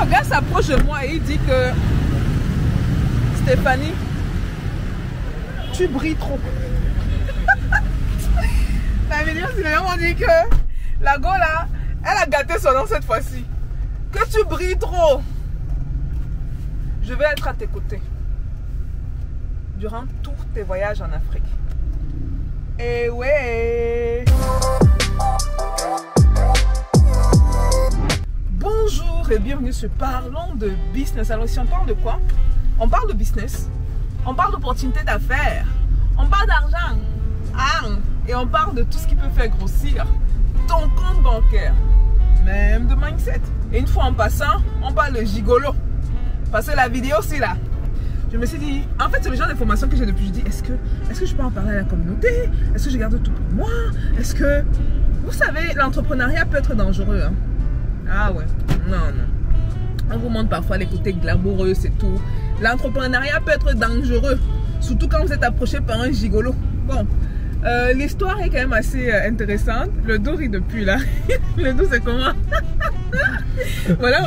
le gars s'approche de moi et il dit que Stéphanie, tu brilles trop. La vidéo, c'est vraiment dit que la go là, elle a gâté son nom cette fois-ci. Que tu brilles trop. Je vais être à tes côtés durant tous tes voyages en Afrique. Et ouais. Bonjour et bienvenue sur Parlons de Business. Alors si on parle de quoi? On parle de business, on parle d'opportunités d'affaires, on parle d'argent, et on parle de tout ce qui peut faire grossir ton compte bancaire, même de mindset. Et une fois en passant, on parle de gigolo. Parce que la vidéo c'est là. Je me suis dit, en fait c'est le genre d'information que j'ai depuis. Je dis, est-ce que je peux en parler à la communauté? Est-ce que je garde tout pour moi? Est-ce que... Vous savez, l'entrepreneuriat peut être dangereux. Hein? Ah ouais, non. On vous montre parfois les côtés glamoureux, c'est tout. L'entrepreneuriat peut être dangereux, surtout quand vous êtes approché par un gigolo. Bon, l'histoire est quand même assez intéressante. Le dos rit depuis là. Le dos c'est comment? Voilà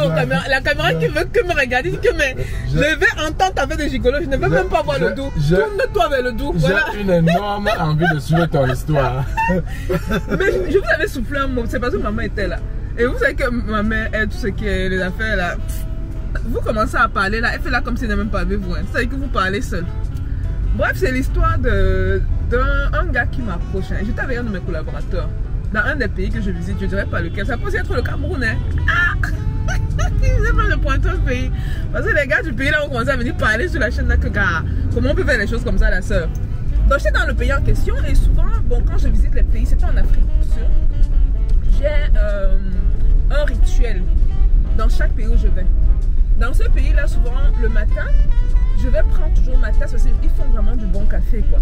la caméra qui veut que me regarder, dit que mais je vais entendre avec des gigolos, je ne veux même pas voir le dos. Tourne-toi vers le dos. Voilà. J'ai une énorme envie de suivre ton histoire. Mais je vous avais soufflé un mot, c'est parce que maman était là. Et vous savez que ma mère aide tout ce qui est les affaires là. Vous commencez à parler là, elle fait là comme si elle n'est même pas avec vous. Hein. Vous savez que vous parlez seul. Bref, c'est l'histoire d'un gars qui m'approche. Hein. J'étais avec un de mes collaborateurs dans un des pays que je visite, je ne dirais pas lequel. Ça peut aussi être le Cameroun. Hein. Ah je sais pas le point de pays. Parce que les gars du pays là ont commencé à venir parler sur la chaîne là que gars, comment on peut faire les choses comme ça la soeur. Donc j'étais dans le pays en question et souvent, bon quand je visite les pays, c'était en Afrique bien sûr. J'ai un rituel dans chaque pays où je vais. Dans ce pays-là, souvent, le matin, je vais prendre toujours ma tasse parce qu'ils font vraiment du bon café, quoi.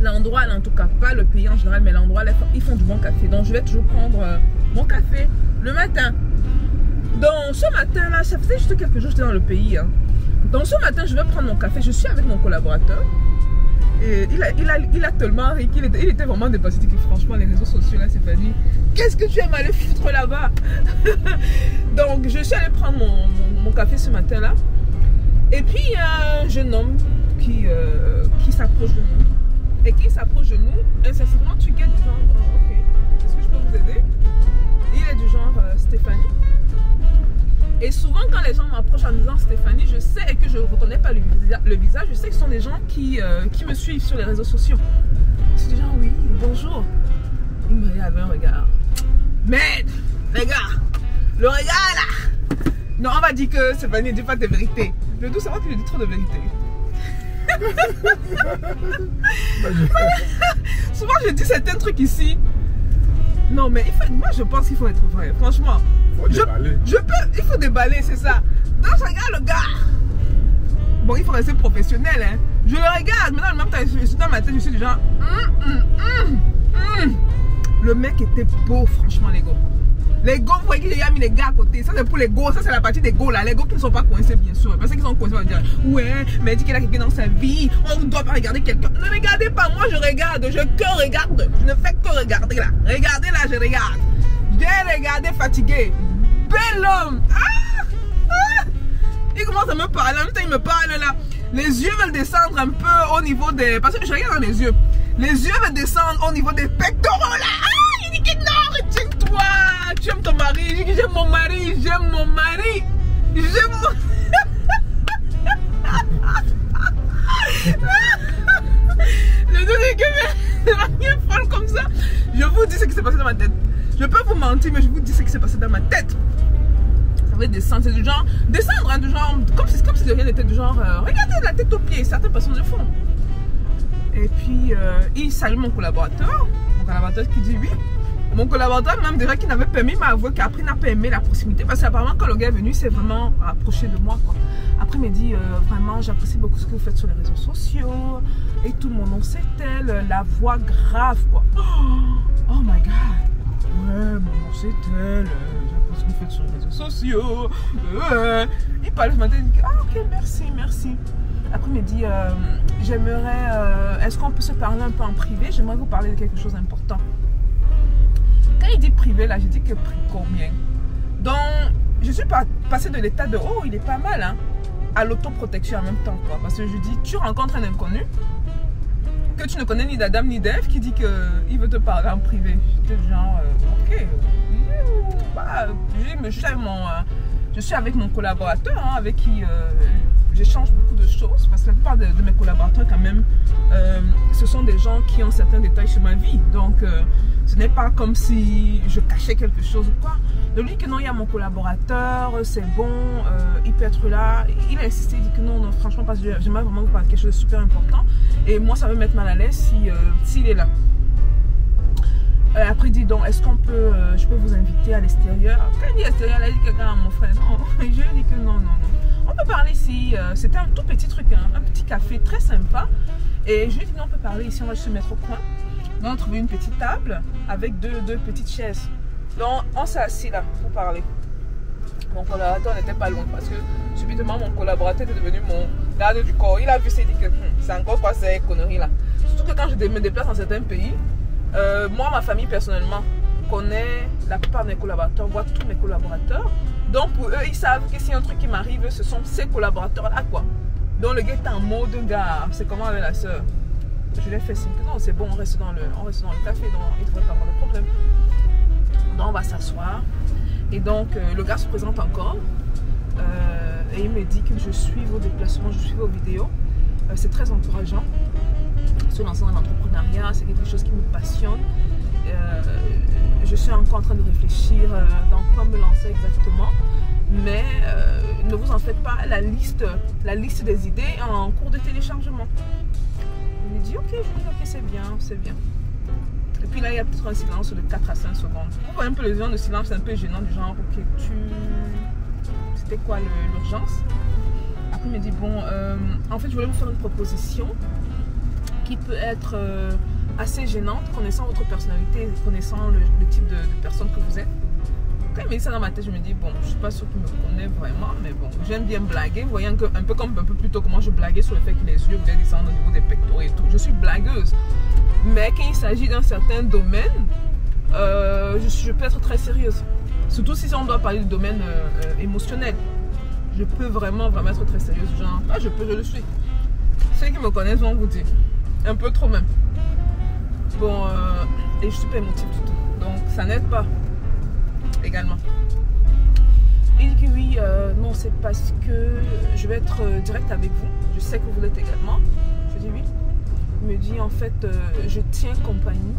L'endroit, en tout cas, pas le pays en général, mais l'endroit, ils font du bon café. Donc, je vais toujours prendre mon café le matin. Donc, ce matin-là, ça faisait juste quelques jours que j'étais dans le pays. Hein. Donc, ce matin, je vais prendre mon café. Je suis avec mon collaborateur. Et il a tellement ri qu'il était vraiment dépassé. Il dit que franchement, les réseaux sociaux, là, c'est pas dit. Qu'est-ce que tu aimes aller foutre là-bas? Donc, je suis allée prendre mon café ce matin-là. Et puis, il y a un jeune homme qui s'approche de nous. Et qui s'approche de nous, incessamment, tu gagnes du genre, ok, est-ce que je peux vous aider? Il est du genre Stéphanie. Et souvent, quand les gens m'approchent en disant Stéphanie, je sais que je ne reconnais pas le visage, je sais que ce sont des gens qui me suivent sur les réseaux sociaux. Je dis genre, oui, bonjour. Il me regarde avec un regard. Mais, les gars, le regard là. Non, on va dire que Stéphanie ne dit pas de vérité. Le doux, c'est moi qui lui dis trop de vérité. Souvent, je dis certains trucs ici. Non, mais moi, je pense qu'il faut être vrai. Franchement. Il faut déballer, c'est ça. Donc, je regarde le gars. Bon, il faut rester professionnel. Hein. Je le regarde. Maintenant, le même temps, je suis dans ma tête, je suis du genre. Le mec était beau, franchement, les gars. Les gars, vous voyez qu'il y a mis les gars à côté. Ça, c'est pour les gars. Ça, c'est la partie des gars là. Les gars qui ne sont pas coincés, bien sûr. Parce qu'ils sont coincés, on va dire ouais, mais il dit qu'il a quelqu'un dans sa vie. On ne doit pas regarder quelqu'un. Ne regardez pas. Moi, je regarde. Je regarde. Je ne fais que regarder là. Regardez là, je regarde. J'ai regardé fatigué. Bel homme. Il commence à me parler. En même temps, il me parle là. Les yeux veulent descendre un peu au niveau des... Parce que je regarde dans les yeux. Les yeux veulent descendre au niveau des pectoraux là. Il dit que non, retiens-toi. Tu aimes ton mari. Je dis que j'aime mon mari. J'aime mon mari. J'aime mon... Le dos est que c'est rien folle comme ça. Je vous dis ce qui s'est passé dans ma tête. Je peux vous mentir, mais je vous dis ce qui s'est passé dans ma tête. Ça va descendre, c'est du genre... Descendre, hein, du genre... Comme si de rien n'était, du genre... regardez la tête aux pieds, certaines personnes le font. Et puis, il salue mon collaborateur. Mon collaborateur qui dit oui. Mon collaborateur, même déjà qui n'avait pas aimé, m'a avoué qu'après il n'a pas aimé la proximité. Parce qu'apparemment, quand le gars est venu, il s'est vraiment approché de moi, quoi. Après, il m'a dit, vraiment, j'apprécie beaucoup ce que vous faites sur les réseaux sociaux. Et tout mon nom, c'est elle. La voix grave, quoi. Oh my God. Ouais, mon nom, c'est elle. J'apprécie ce que vous faites sur les réseaux sociaux. Il parle ce matin, il dit, ah, ok, merci, merci. Après, il m'a dit, j'aimerais, est-ce qu'on peut se parler un peu en privé? J'aimerais vous parler de quelque chose d'important. Quand il dit privé, là, j'ai dit que combien? Donc, je suis passée de l'état de oh, il est pas mal, hein, à l'autoprotection en même temps, quoi. Parce que je dis, tu rencontres un inconnu que tu ne connais ni d'Adam ni d'Ève qui dit qu'il veut te parler en privé. J'étais genre, ok, bah, je suis avec mon collaborateur, hein, avec qui j'échange beaucoup de choses, parce que la plupart de mes collaborateurs quand même, ce sont des gens qui ont certains détails sur ma vie, donc ce n'est pas comme si je cachais quelque chose ou quoi. De lui que non, il y a mon collaborateur, c'est bon, il peut être là. Il a insisté, il dit que non, non franchement, parce que j'aimerais vraiment vous parler de quelque chose de super important. Et moi, ça va me mettre mal à l'aise s'il est là. Après, il dit donc, est-ce qu'on peut, je peux vous inviter à l'extérieur? Quand il dit extérieur, il a dit quelqu'un à mon frère. Non, je lui ai dit que non, non, non. On peut parler ici. C'était un tout petit truc, hein, un petit café très sympa. Et je lui ai dit non, on peut parler ici, on va juste se mettre au coin. Donc, on a trouvé une petite table avec deux petites chaises. Donc, on s'est assis là pour parler. Mon collaborateur n'était pas loin parce que subitement, mon collaborateur était devenu mon garde du corps. Il a vu, s'est dit que c'est encore quoi ces conneries là. Surtout que quand je me déplace dans certains pays, moi, ma famille personnellement connaît la plupart de mes collaborateurs, voit tous mes collaborateurs. Donc, pour eux, ils savent que si un truc qui m'arrive, ce sont ces collaborateurs là quoi. Donc, le gars est en mode gars, c'est comment avec la soeur. Je lui ai fait signe que non, c'est bon, on reste dans le café, donc il ne devrait pas avoir de problème. Donc on va s'asseoir et donc le gars se présente encore et il me dit que je suis vos déplacements, je suis vos vidéos. C'est très encourageant. Se lancer dans l'entrepreneuriat, c'est quelque chose qui me passionne. Je suis encore en train de réfléchir dans quoi me lancer exactement, mais ne vous en faites pas, la liste des idées est en cours de téléchargement. Il me dit ok, je lui dis ok, c'est bien, c'est bien. Et puis là, il y a peut-être un silence de 4 à 5 secondes. Vous voyez un peu le genre de silence, c'est un peu gênant, du genre, ok, c'était quoi l'urgence? Après, il me dit, bon, en fait, je voulais vous faire une proposition qui peut être assez gênante, connaissant votre personnalité, connaissant le type de personne que vous êtes. Quand il me dit ça dans ma tête, je me dis, bon, je ne suis pas sûre qu'il me connaît vraiment, mais bon, j'aime bien blaguer. Vous voyez un peu comme un peu plus tôt comment je blaguais sur le fait que les yeux voulaient descendre au niveau des pectoraux et tout. Je suis blagueuse. Mais quand il s'agit d'un certain domaine, je peux être très sérieuse. Surtout si on doit parler du domaine émotionnel. Je peux vraiment être très sérieuse. Genre, ah, je le suis. Ceux qui me connaissent vont vous dire. Un peu trop même. Bon, et je suis pas émotive du tout. Donc, ça n'aide pas. Également. Il dit que oui, non, c'est parce que je vais être direct avec vous. Je sais que vous l'êtes également. Je dis oui. Il me dit en fait, je tiens compagnie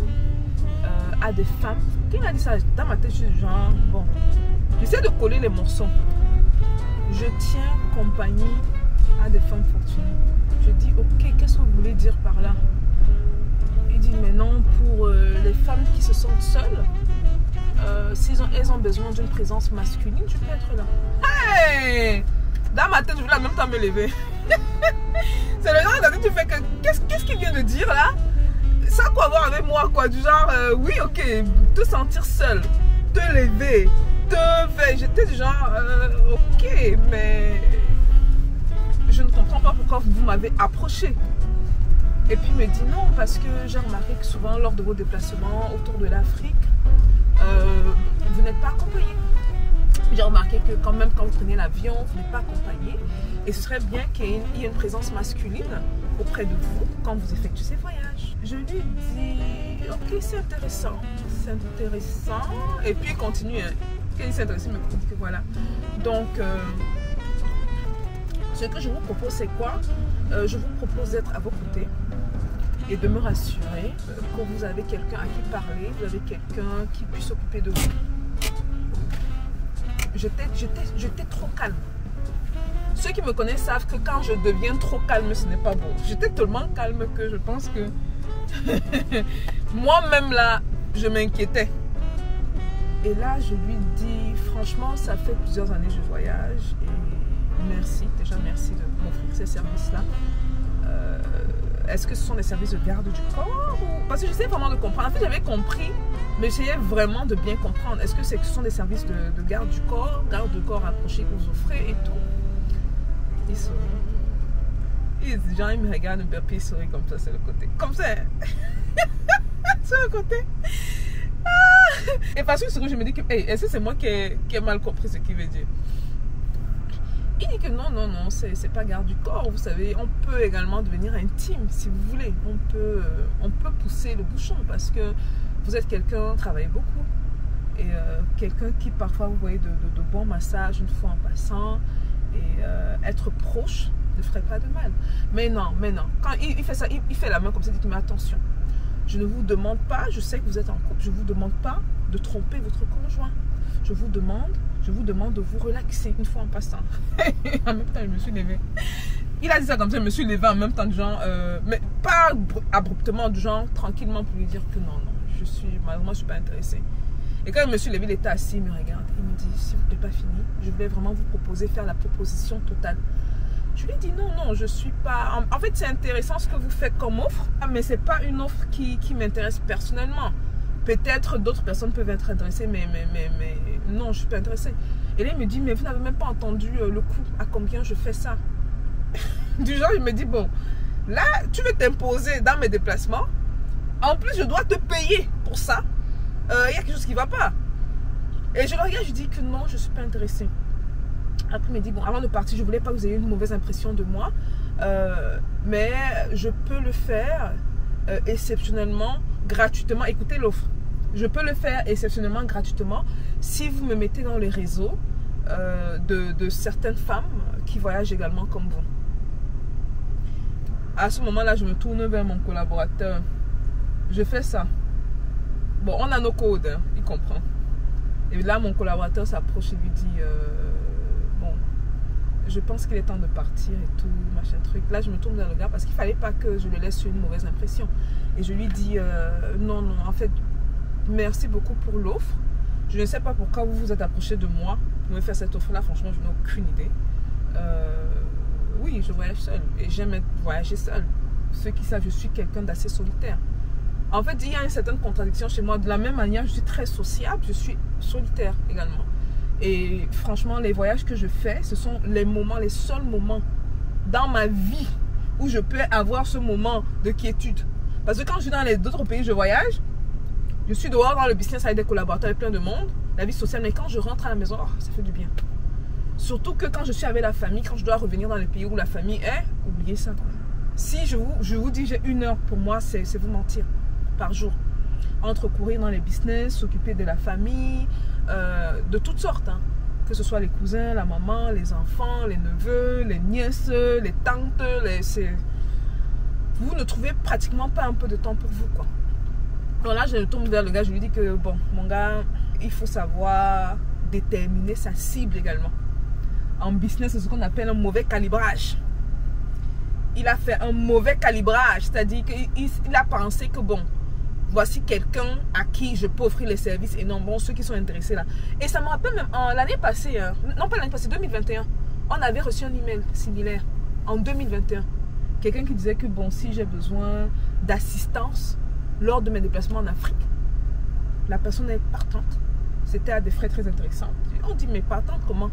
à des femmes. Quand il a dit ça, dans ma tête, je suis genre, bon, j'essaie de coller les morceaux. Je tiens compagnie à des femmes fortunées. Je dis, ok, qu'est-ce que vous voulez dire par là? Il dit, mais non, pour les femmes qui se sentent seules, si elles ont besoin d'une présence masculine, je peux être là. Hey! Dans ma tête, je voulais en même temps me lever. C'est le genre dans lequel tu fais que qu'est-ce qu'il vient de dire là? Ça a quoi voir avec moi quoi? Du genre, oui, ok, te sentir seul, te lever, te faire. J'étais du genre, ok, mais je ne comprends pas pourquoi vous m'avez approché. Et puis il me dit non, parce que j'ai remarqué que souvent lors de vos déplacements autour de l'Afrique, vous n'êtes pas accompagné. J'ai remarqué que quand même quand vous prenez l'avion, vous n'êtes pas accompagné. Et ce serait bien qu'il y ait une présence masculine auprès de vous quand vous effectuez ces voyages. Je lui dis, ok, c'est intéressant. C'est intéressant. Et puis il continue. Quand il dit c'est intéressant, il me dit que voilà. Donc, ce que je vous propose, c'est quoi? Je vous propose d'être à vos côtés et de me rassurer que vous avez quelqu'un à qui parler, vous avez quelqu'un qui puisse s'occuper de vous. J'étais trop calme. Ceux qui me connaissent savent que quand je deviens trop calme, ce n'est pas bon. J'étais tellement calme que je pense que moi-même là, je m'inquiétais. Et là, je lui dis, franchement, ça fait plusieurs années que je voyage. Et merci, déjà merci de m'offrir ces services-là. Est-ce que ce sont des services de garde du corps ou... Parce que j'essayais vraiment de comprendre. En fait, j'avais compris, mais j'essayais vraiment de bien comprendre. Est-ce que ce sont des services de garde du corps, garde du corps rapproché que vous offrez et tout? Il sourit. Il me regarde un peu, puis il sourit comme ça, c'est le côté. Comme ça. C'est le côté. Ah! Et parce que je me dis que, hey, est-ce que c'est moi qui ai mal compris ce qu'il veut dire? Il dit que non, non, non, c'est pas garde du corps, vous savez. On peut également devenir intime, si vous voulez. On peut pousser le bouchon parce que vous êtes quelqu'un, travaillez beaucoup. Et quelqu'un qui parfois, vous voyez, de bons massages une fois en passant. Et être proche ne ferait pas de mal. Mais non. Quand il fait ça, il fait la main comme ça, il dit, mais attention. Je ne vous demande pas, je sais que vous êtes en couple, je ne vous demande pas de tromper votre conjoint. Je vous demande de vous relaxer une fois en passant. En même temps, je me suis levée. Il a dit ça comme ça, je me suis levée en même temps, du genre, mais pas abruptement, du genre, tranquillement pour lui dire que non, malheureusement, je ne suis pas intéressée. Et quand je me suis levée, il était assis, il me regarde, il me dit, si vous n'êtes pas fini, je vais vraiment vous proposer, faire la proposition totale. Je lui ai dit non, je suis pas... En fait, c'est intéressant ce que vous faites comme offre, mais ce n'est pas une offre qui m'intéresse personnellement. Peut-être d'autres personnes peuvent être intéressées, mais non, je ne suis pas intéressée. Et là, il me dit, mais vous n'avez même pas entendu le coût, à combien je fais ça. Du genre, il me dit, bon, là, tu veux t'imposer dans mes déplacements. En plus, je dois te payer pour ça. Il y a quelque chose qui ne va pas. Et je le regarde, je dis que non, je ne suis pas intéressée. Après, il me dit, bon, avant de partir, je ne voulais pas que vous ayez une mauvaise impression de moi. Mais je peux le faire exceptionnellement, gratuitement. Écoutez l'offre. Je peux le faire exceptionnellement, gratuitement, si vous me mettez dans les réseaux de certaines femmes qui voyagent également comme vous. À ce moment-là, je me tourne vers mon collaborateur. Je fais ça. Bon, on a nos codes, hein, il comprend. Et là, mon collaborateur s'approche et lui dit, bon, je pense qu'il est temps de partir et tout, machin truc. Là, je me tourne vers le gars parce qu'il ne fallait pas que je le laisse sur une mauvaise impression. Et je lui dis, non, en fait, merci beaucoup pour l'offre. Je ne sais pas pourquoi vous vous êtes approché de moi pour me faire cette offre-là. Franchement, je n'ai aucune idée. Oui, je voyage seul et j'aime voyager seul. Ceux qui savent, je suis quelqu'un d'assez solitaire. En fait, il y a une certaine contradiction chez moi. De la même manière, je suis très sociable, je suis solitaire également. Et franchement, les voyages que je fais, ce sont les seuls moments dans ma vie où je peux avoir ce moment de quiétude. Parce que quand je suis dans les autres pays, je voyage, je suis dehors dans le business avec des collaborateurs, avec plein de monde, la vie sociale. Mais quand je rentre à la maison, oh, ça fait du bien. Surtout que quand je suis avec la famille, quand je dois revenir dans les pays où la famille est, oubliez ça. Si je vous dis j'ai 1 heure pour moi, c'est vous mentir. Par jour, entre courir dans les business, s'occuper de la famille, de toutes sortes, hein. Que ce soit les cousins, la maman, les enfants, les neveux, les nièces, les tantes, vous ne trouvez pratiquement pas un peu de temps pour vous, quoi. Donc là, je tourne vers le gars, je lui dis que bon, mon gars, il faut savoir déterminer sa cible également. En business, c'est ce qu'on appelle un mauvais calibrage. Il a fait un mauvais calibrage, c'est-à-dire qu'il a pensé que bon, voici quelqu'un à qui je peux offrir les services et non, bon, ceux qui sont intéressés là. Et ça me rappelle même, l'année passée, non pas l'année passée, 2021, on avait reçu un email similaire, en 2021. Quelqu'un qui disait que bon, si j'ai besoin d'assistance lors de mes déplacements en Afrique, la personne est partante. C'était à des frais très intéressants. On dit, mais partante comment?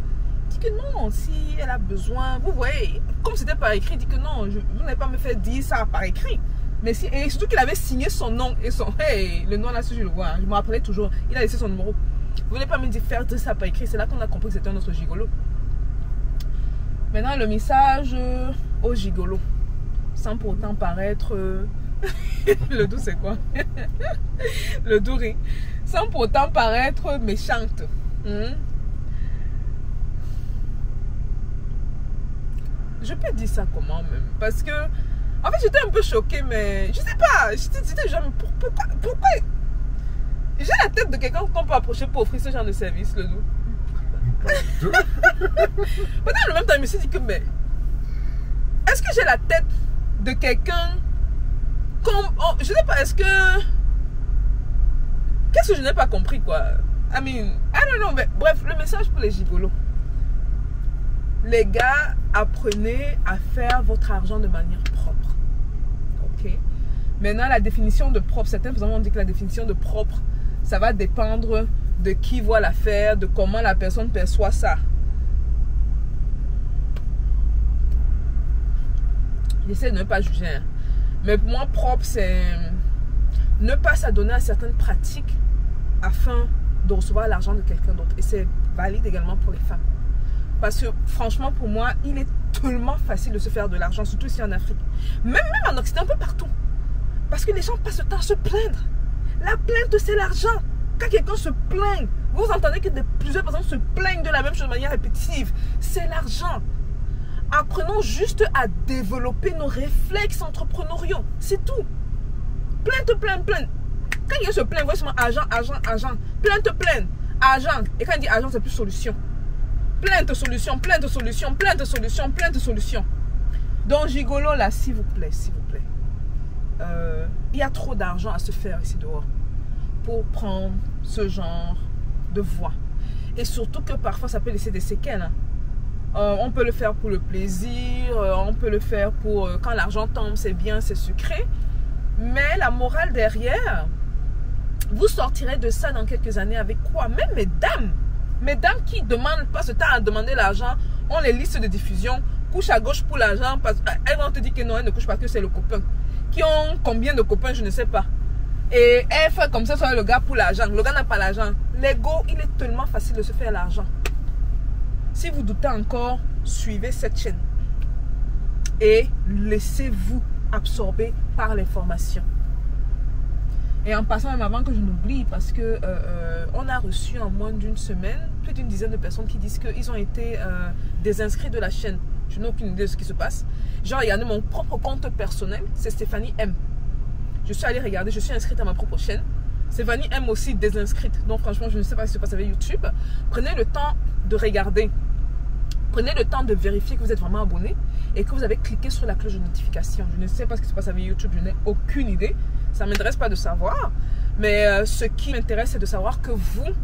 Il dit que non, si elle a besoin, vous voyez, comme c'était par écrit, il dit que non, vous n'allez pas me faire dire ça par écrit. Mais si, et surtout qu'il avait signé son nom et son... Hey, le nom là, si je le vois, hein, je me rappelais toujours. Il a laissé son numéro. Vous voulez pas me dire faire ça par écrit. C'est là qu'on a compris que c'était un autre gigolo. Maintenant, le message au gigolo. Sans pour autant paraître... le doux, c'est quoi? Le doux rit. Sans pour autant paraître méchante. Je peux dire ça comment même? Parce que... En fait, j'étais un peu choquée, mais je sais pas. J'étais genre, pourquoi j'ai la tête de quelqu'un qu'on peut approcher pour offrir ce genre de service, le loup. Peut-être en même temps, je me suis dit que, mais est-ce que j'ai la tête de quelqu'un comme. Oh, je sais pas, est-ce que. Qu'est-ce que je n'ai pas compris, quoi? I mean, I don't know, mais bref, le message pour les gigolos. Les gars, apprenez à faire votre argent de manière propre. Ok. Maintenant, la définition de propre, certains personnes ont dit que la définition de propre, ça va dépendre de qui voit l'affaire, de comment la personne perçoit ça. J'essaie de ne pas juger. Hein. Mais pour moi, propre, c'est ne pas s'adonner à certaines pratiques afin de recevoir l'argent de quelqu'un d'autre. Et c'est valide également pour les femmes. Parce que franchement, pour moi, il est tellement facile de se faire de l'argent, surtout ici en Afrique. Même en Occident, un peu partout. Parce que les gens passent le temps à se plaindre. La plainte, c'est l'argent. Quand quelqu'un se plaint, vous entendez que plusieurs personnes se plaignent de la même chose de manière répétitive. C'est l'argent. Apprenons juste à développer nos réflexes entrepreneuriaux. C'est tout. Plainte. Quand quelqu'un se plaint, vous voyez seulement argent. Plainte. Argent. Et quand il dit argent, c'est plus solution. Plainte, solution. Donc, gigolo là, s'il vous plaît. Il y a trop d'argent à se faire ici dehors pour prendre ce genre de voie. Et surtout que parfois, ça peut laisser des séquelles. Hein. On peut le faire pour le plaisir, on peut le faire pour quand l'argent tombe, c'est bien, c'est sucré. Mais la morale derrière, vous sortirez de ça dans quelques années avec quoi? Même mesdames qui demandent pas ce temps à demander l'argent, ont les listes de diffusion, couchent à gauche pour l'argent, parce qu'elles vont te dire que non, elles ne couchent pas, que c'est le copain. Qui ont combien de copains, je ne sais pas. Et elles font comme ça sur le gars pour l'argent. Le gars n'a pas l'argent. L'ego, il est tellement facile de se faire l'argent. Si vous doutez encore, suivez cette chaîne. Et laissez-vous absorber par l'information. Et en passant, même avant que je n'oublie, parce que on a reçu en moins d'une semaine plus d'une dizaine de personnes qui disent qu'ils ont été désinscrits de la chaîne. Je n'ai aucune idée de ce qui se passe. J'ai regardé mon propre compte personnel, c'est Stéphanie M. Je suis allée regarder, je suis inscrite à ma propre chaîne. Stéphanie M aussi désinscrite. Donc franchement, je ne sais pas ce qui se passe avec YouTube. Prenez le temps de regarder. Prenez le temps de vérifier que vous êtes vraiment abonné et que vous avez cliqué sur la cloche de notification. Je ne sais pas ce qui se passe avec YouTube, je n'ai aucune idée. Ça ne m'intéresse pas de savoir. Mais ce qui m'intéresse, c'est de savoir que vous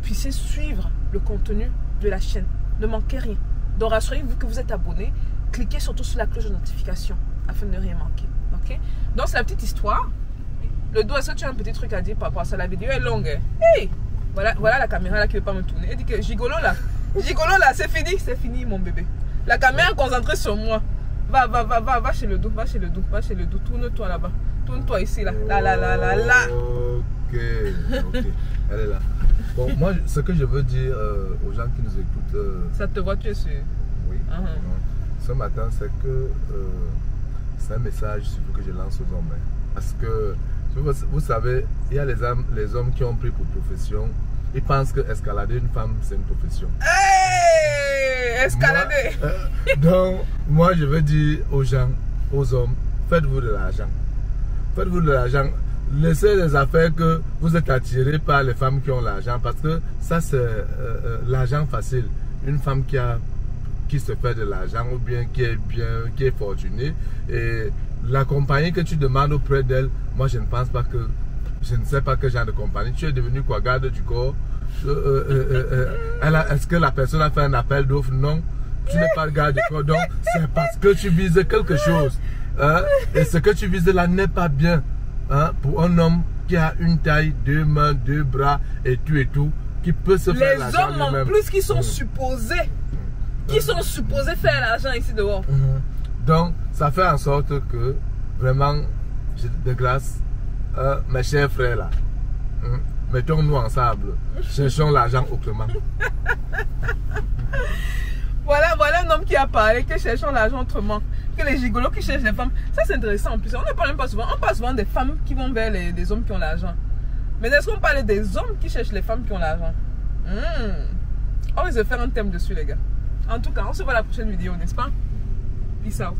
puissiez suivre le contenu de la chaîne. Ne manquez rien. Donc rassurez-vous que vous êtes abonné. Cliquez surtout sur la cloche de notification afin de ne rien manquer. Okay? Donc c'est la petite histoire. Le dos, est-ce que tu as un petit truc à dire par rapport à ça? La vidéo est longue. Hein? Hey! Voilà la caméra là qui ne veut pas me tourner. Elle dit que gigolo là, c'est fini mon bébé. La caméra est concentrée sur moi. Va chez le dos, tourne-toi là-bas. Tourne-toi ici là. Là. Ok. Elle est là. Bon, moi, ce que je veux dire aux gens qui nous écoutent... Ça te voit, tu es sûr? Oui. Ce matin, c'est que c'est un message surtout que je lance aux hommes. Parce que, vous savez, il y a les hommes qui ont pris pour profession. Ils pensent que escalader une femme, c'est une profession. Hey, escalader. Donc, moi, je veux dire aux gens, aux hommes, faites-vous de l'argent. Faites-vous de l'argent. Laissez les affaires que vous êtes attirés par les femmes qui ont l'argent. Parce que ça, c'est l'argent facile. Une femme qui se fait de l'argent ou bien qui est fortunée. Et la compagnie que tu demandes auprès d'elle, moi, je ne pense pas que... Je ne sais pas quel genre de compagnie. Tu es devenu quoi, garde du corps? Est-ce que la personne a fait un appel d'offres? Non. Tu n'es pas le garde du corps. Donc, c'est parce que tu vises quelque chose. Hein? Et ce que tu vises là n'est pas bien. Hein? Pour un homme qui a une taille, 2 mains, 2 bras et tout, qui peut se faire l'argent lui-même. Les hommes en plus qui sont supposés. Faire l'argent ici dehors. Donc, ça fait en sorte que, vraiment, de grâce, mes chers frères là, mettons-nous ensemble, cherchons l'argent autrement. Voilà un homme qui a parlé, que cherchons l'argent autrement. Que les gigolos qui cherchent les femmes. Ça c'est intéressant en plus. On ne parle même pas souvent. On parle souvent des femmes qui vont vers les hommes qui ont l'argent. Mais est-ce qu'on parle des hommes qui cherchent les femmes qui ont l'argent? On risque de faire un thème dessus les gars. En tout cas, on se voit à la prochaine vidéo, n'est-ce pas? Peace out.